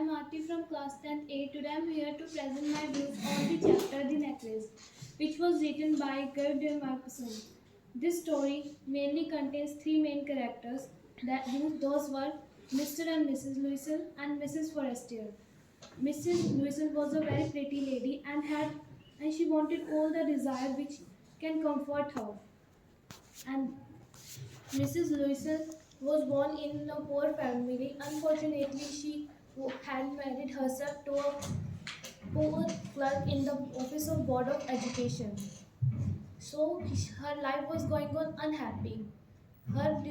I'm Aarti from class 10th A. Today I'm here to present my views on the chapter The Necklace, which was written by Gerdin Markuson. This story mainly contains three main characters, those were Mr. and Mrs. Louisel and Mrs. Forestier. Mrs. Louisel was a very pretty lady and she wanted all the desire which can comfort her. And Mrs. Louisel was born in a poor family. Unfortunately, she had married herself to a poor clerk in the Office of Board of Education. So her life was going on unhappy. Her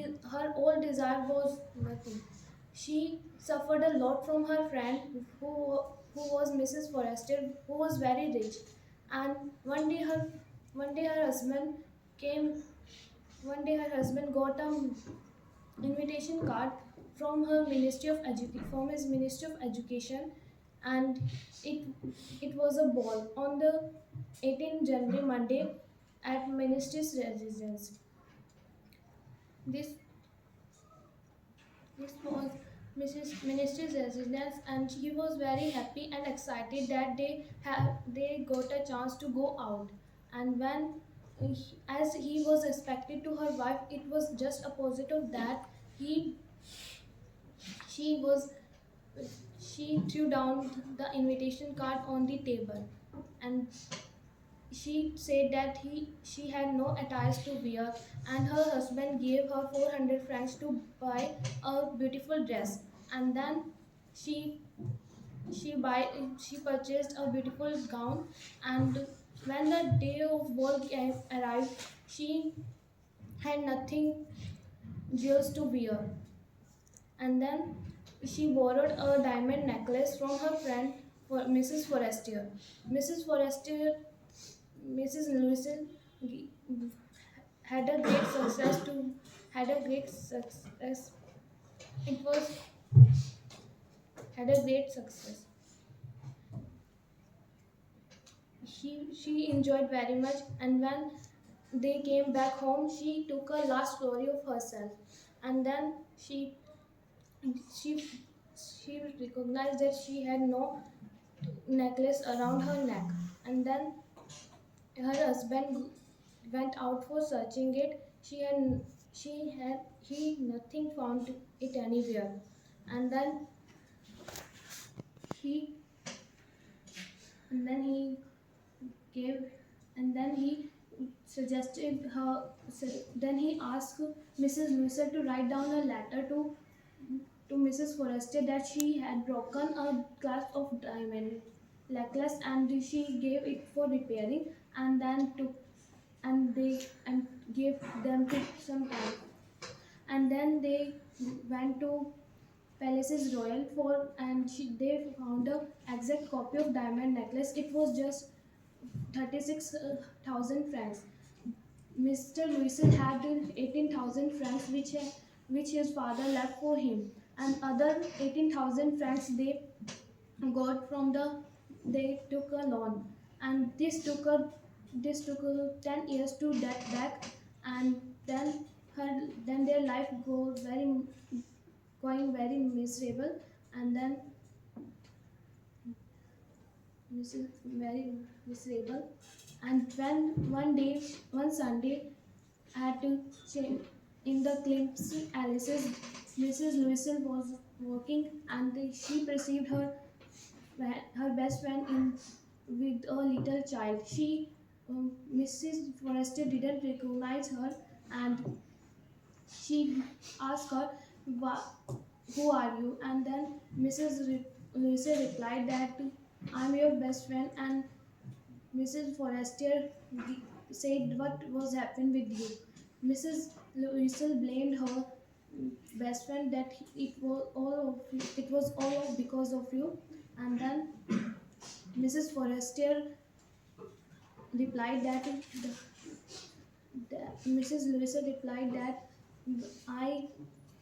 whole desire was nothing. She suffered a lot from her friend who was Mrs. Forrester, who was very rich. And one day her husband came. One day her husband got a invitation card from her from his Ministry of Education, and it was a ball on the 18th January Monday at Ministry's residence. This this was Mrs. Ministry's residence, and she was very happy and excited that they got a chance to go out. And as he was expected to her wife, it was just opposite of that. He she was she threw down the invitation card on the table, and she said that she had no attires to wear, and her husband gave her 400 francs to buy a beautiful dress. And then she she purchased a beautiful gown. And when the day of ball arrived, she had nothing jewels to wear. And then she borrowed a diamond necklace from her friend for Mrs. Forestier. Mrs. Forestier, Mrs. Louisel had a great success to had a great success. It was had a great success. She enjoyed very much, and when they came back home, she took a last glory of herself. And then she she recognized that she had no necklace around her neck. And then her husband went out for searching it. He nothing found it anywhere. And then he and then he gave and then he suggested her then he asked Mrs. Louisel to write down a letter to Mrs. Forrester that she had broken a clasp of diamond necklace, and she gave it for repairing. And then took and they and gave them to some time. And then they went to Palaces Royal for and they found a exact copy of diamond necklace. It was just 36,000 francs. Mr. Louisel had 18,000 francs which his father left for him, and other 18,000 francs got from they took a loan. And this took 10 years to get back. And then their life going very miserable. And then very miserable. And when one Sunday, at in the Climp's Alice's, Mrs. Louisel was working, and she perceived her best friend with a little child. Mrs. Forrester didn't recognize her, and she asked her, "Who are you?" And then Louisel replied that, "I'm your best friend." And Mrs. Forrester said, "What was happened with you?" Mrs. Louisel blamed her best friend that it was all because of you. And then Mrs. Forrester replied that Mrs. Louisel replied that, "I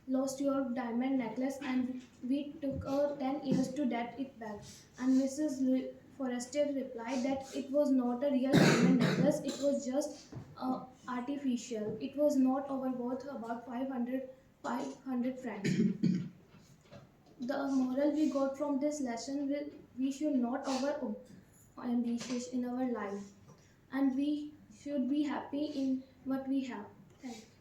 lost your diamond necklace, and we took 10 years to get it back." And Mrs. Forrester replied that it was not a real diamond necklace, it was just artificial. It was not over worth about 500 francs. The moral we got from this lesson, we should not over ambitious in our life, and we should be happy in what we have. Thank you.